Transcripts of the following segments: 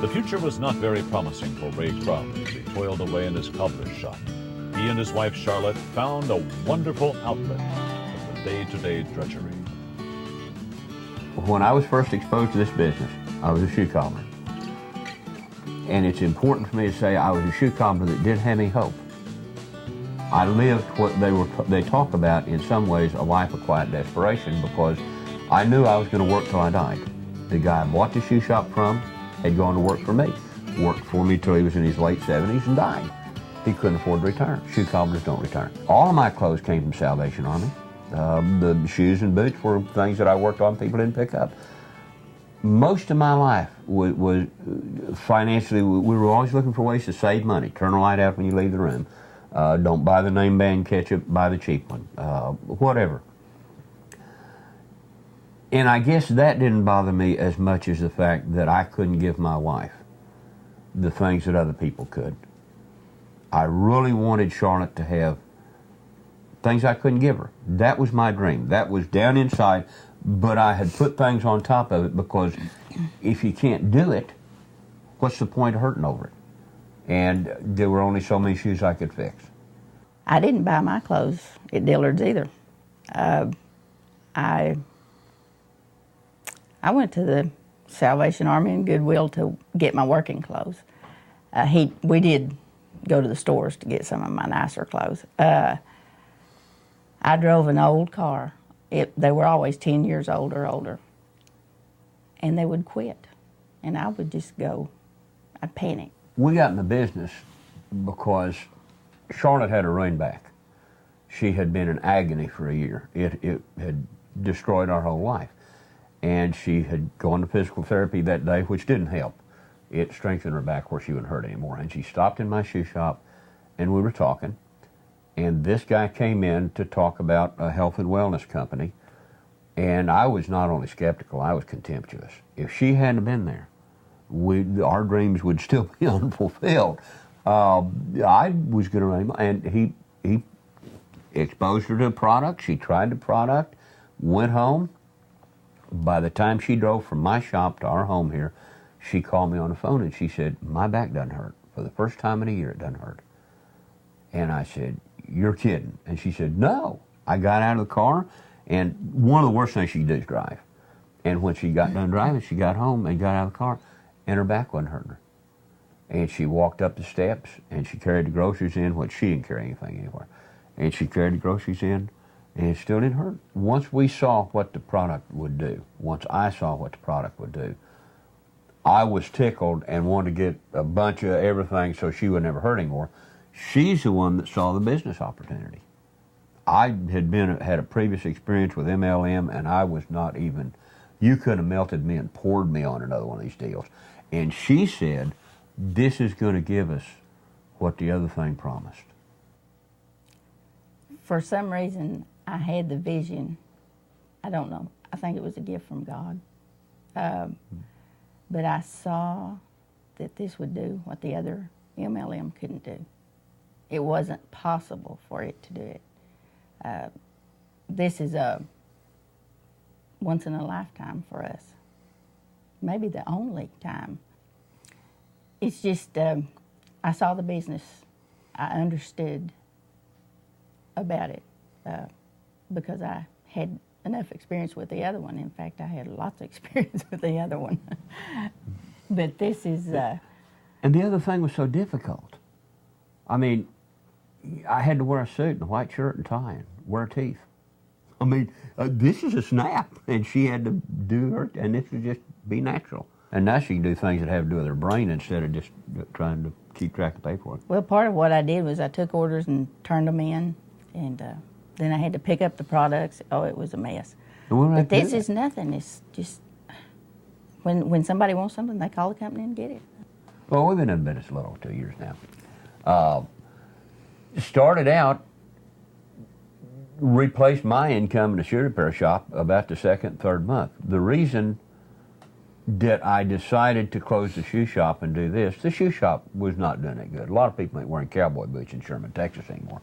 The future was not very promising for Ray Crum as he toiled away in his cobbler's shop. He and his wife Charlotte found a wonderful outlet from the day-to-day drudgery. When I was first exposed to this business, I was a shoe cobbler. And it's important for me to say I was a shoe cobbler that didn't have any hope. I lived what they talk about in some ways a life of quiet desperation, because I knew I was going to work till I died. The guy I bought the shoe shop from had gone to work for me. Worked for me till he was in his late 70s and died. He couldn't afford to retire. Shoe cobblers don't retire. All of my clothes came from Salvation Army. The shoes and boots were things that I worked on people didn't pick up. Most of my life was financially, we were always looking for ways to save money. Turn the light out when you leave the room. Don't buy the name brand ketchup, buy the cheap one. Whatever. And I guess that didn't bother me as much as the fact that I couldn't give my wife the things that other people could. I really wanted Charlotte to have things I couldn't give her. That was my dream. That was down inside, but I had put things on top of it, because if you can't do it, what's the point of hurting over it? And there were only so many shoes I could fix. I didn't buy my clothes at Dillard's either. I went to the Salvation Army and Goodwill to get my working clothes. We did go to the stores to get some of my nicer clothes. I drove an old car. They were always 10 years old or older. And they would quit. And I would just go, I'd panic. We got in the business because Charlotte had a ruined back. She had been in agony for a year. It had destroyed our whole life. And she had gone to physical therapy that day, which didn't help. It strengthened her back where she wouldn't hurt anymore. And she stopped in my shoe shop, and we were talking. And this guy came in to talk about a health and wellness company. And I was not only skeptical, I was contemptuous. If she hadn't been there, our dreams would still be unfulfilled. I was going to run him, and he exposed her to the product. She tried the product, went home. By the time she drove from my shop to our home here, she called me on the phone and she said, my back doesn't hurt. For the first time in a year, it doesn't hurt. And I said, you're kidding. And she said, no. I got out of the car, and one of the worst things she could do is drive. And when she got done driving, she got home and got out of the car, and her back wasn't hurting her. And she walked up the steps, and she carried the groceries in, which she didn't carry anything anywhere. And she carried the groceries in, and it still didn't hurt. Once we saw what the product would do, once I saw what the product would do, I was tickled and wanted to get a bunch of everything so she would never hurt anymore. She's the one that saw the business opportunity. I had a previous experience with MLM, and I was not even, you could have melted me and poured me on another one of these deals. And she said, this is going to give us what the other thing promised. For some reason, I had the vision. I don't know. I think it was a gift from God. But I saw that this would do what the other MLM couldn't do. It wasn't possible for it to do it. This is a once in a lifetime for us. Maybe the only time. It's just, I saw the business. I understood about it because I had enough experience with the other one. In fact, I had lots of experience with the other one. But this is... And the other thing was so difficult. I mean, I had to wear a suit and a white shirt and tie and wear teeth. I mean, this is a snap, and she had to do her, and this would just be natural. And now she can do things that have to do with her brain instead of just trying to keep track of paperwork. Well, part of what I did was I took orders and turned them in, and then I had to pick up the products. Oh, it was a mess. But this is nothing. It's just when somebody wants something, they call the company and get it. Well, we've been in business a little over 2 years now. Started out, replaced my income in a shoe repair shop about the second, third month. The reason that I decided to close the shoe shop and do this, the shoe shop was not doing that good. A lot of people ain't wearing cowboy boots in Sherman, Texas anymore.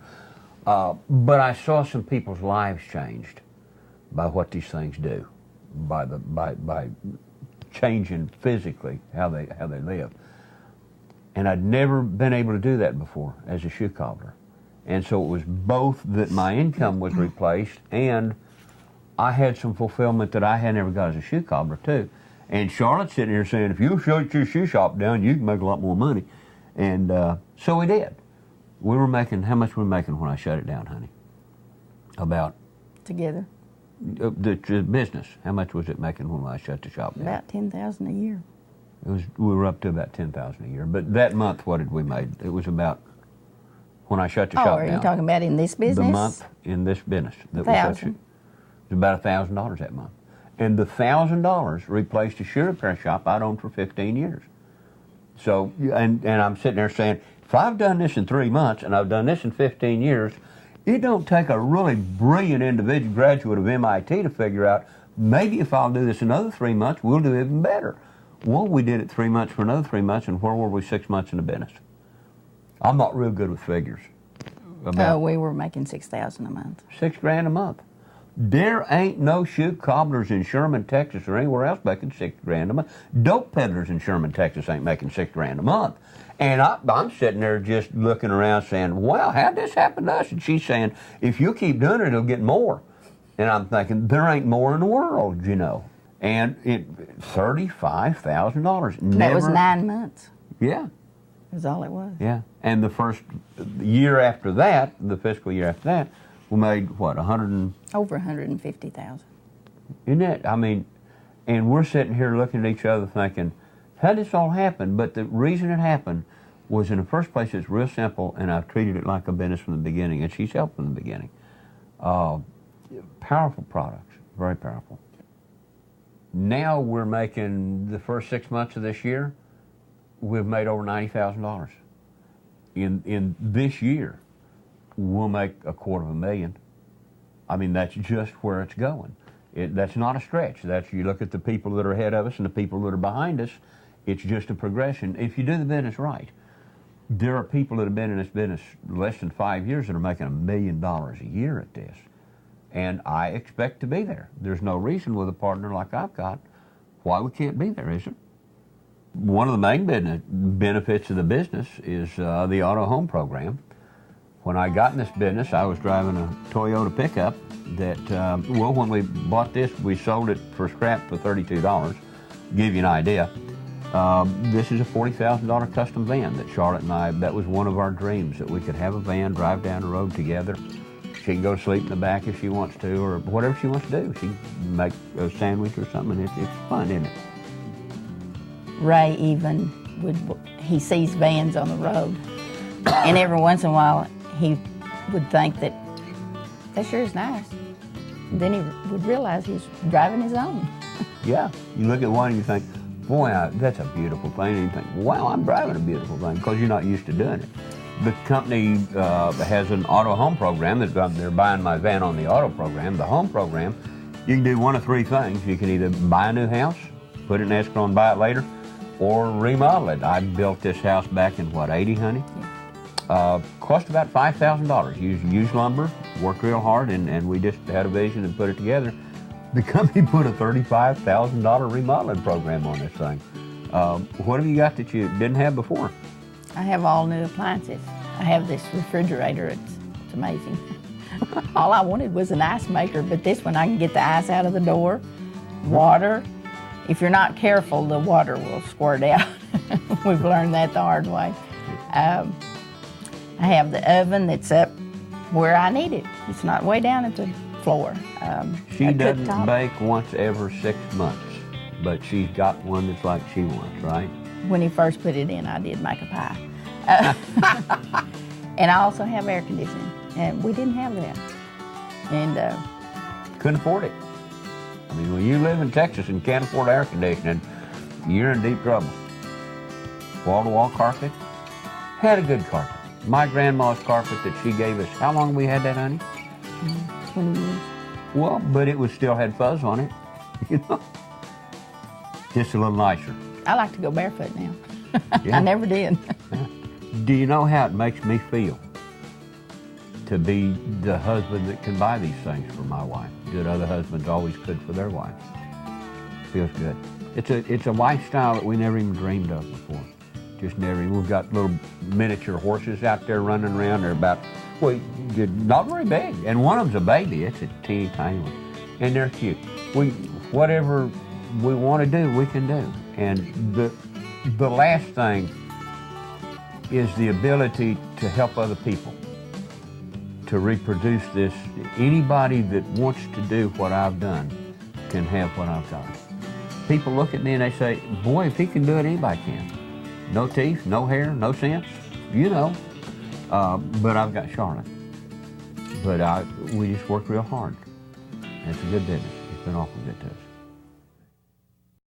But I saw some people's lives changed by what these things do, by changing physically how they live. And I'd never been able to do that before as a shoe cobbler. And so it was both that my income was replaced and I had some fulfillment that I had never got as a shoe cobbler too. And Charlotte's sitting here saying, if you shut your shoe shop down, you can make a lot more money. And so we did. We were making, how much were we making when I shut it down, honey? About? Together? The business. How much was it making when I shut the shop down? About $10,000 a year. We were up to about $10,000 a year. But that month, what did we make? It was about, when I shut the shop down. Oh, are you talking about in this business? The month in this business. That was about $1,000 that month. And the $1,000 replaced a shoe repair shop I'd owned for 15 years. So, and I'm sitting there saying, if I've done this in 3 months and I've done this in 15 years, it don't take a really brilliant individual graduate of MIT to figure out, maybe if I'll do this another 3 months, we'll do even better. Well, we did it 3 months for another 3 months, and where were we 6 months in the business? I'm not real good with figures. We were making $6,000 a month. $6,000 a month. There ain't no shoe cobblers in Sherman, Texas, or anywhere else making $6,000 a month. Dope peddlers in Sherman, Texas, ain't making $6,000 a month. And I'm sitting there just looking around, saying, "Wow, how'd this happen to us?" And she's saying, "If you keep doing it, it'll get more." And I'm thinking, there ain't more in the world, you know. And $35,000. That was 9 months. Yeah. That's all it was. Yeah. And the first year after that, the fiscal year after that, we made, what, over $150,000. Isn't it? I mean, and we're sitting here looking at each other thinking, how did this all happen? But the reason it happened was, in the first place, it's real simple, and I've treated it like a business from the beginning, and she's helped from the beginning. Powerful products, very powerful. Now we're making, the first 6 months of this year, we've made over $90,000. In this year, we'll make $250,000. I mean, that's just where it's going. That's not a stretch. You look at the people that are ahead of us and the people that are behind us, it's just a progression. If you do the business right, there are people that have been in this business less than 5 years that are making $1 million a year at this. And I expect to be there. There's no reason with a partner like I've got why we can't be there, is there? One of the main benefits of the business is the auto home program. When I got in this business, I was driving a Toyota pickup that, when we bought this, we sold it for scrap for $32. Give you an idea. This is a $40,000 custom van that Charlotte and I, that was one of our dreams, that we could have a van, drive down the road together. She can go sleep in the back if she wants to, or whatever she wants to do. She can make a sandwich or something. It's fun, isn't it? Ray even he sees vans on the road, and every once in a while he would think that sure is nice. And then he would realize he was driving his own. Yeah, you look at one and you think, boy, that's a beautiful thing, and you think, wow, I'm driving a beautiful thing, because you're not used to doing it. The company has an auto home program. They're buying my van on the auto program. The home program, you can do one of three things. You can either buy a new house, put it in escrow and buy it later, or remodel it. I built this house back in, what, 80, honey? Yeah. Cost about $5,000. Used lumber, worked real hard, and we just had a vision and put it together. The company put a $35,000 remodeling program on this thing. What have you got that you didn't have before? I have all new appliances. I have this refrigerator. It's amazing. All I wanted was an ice maker, but this one I can get the ice out of the door. Water. If you're not careful, the water will squirt out. We've learned that the hard way. I have the oven that's up where I need it. It's not way down at the floor. She doesn't bake once every 6 months, but she's got one that's like she wants, right? When he first put it in, I did make a pie. And I also have air conditioning, and we didn't have that. And couldn't afford it. I mean, when you live in Texas and can't afford air conditioning, you're in deep trouble. Wall-to-wall carpet. Had a good carpet. My grandma's carpet that she gave us, how long we had that, honey? 20 years. Well, but it still had fuzz on it, you know. Just a little nicer. I like to go barefoot now. Yeah. I never did. Yeah. Do you know how it makes me feel to be the husband that can buy these things for my wife, that other husbands always could for their wives? Feels good. It's a lifestyle that we never even dreamed of before. Just never. We've got little miniature horses out there running around. They're about, well, they're not very big. And one of them's a baby. It's a teeny tiny one. And they're cute. Whatever we want to do, we can do. And the last thing is the ability to help other people, to reproduce this. Anybody that wants to do what I've done can have what I've done. People look at me and they say, boy, if he can do it, anybody can. No teeth, no hair, no sense, you know. But I've got Charlotte. But we just work real hard. It's a good business. It's been awful good to us.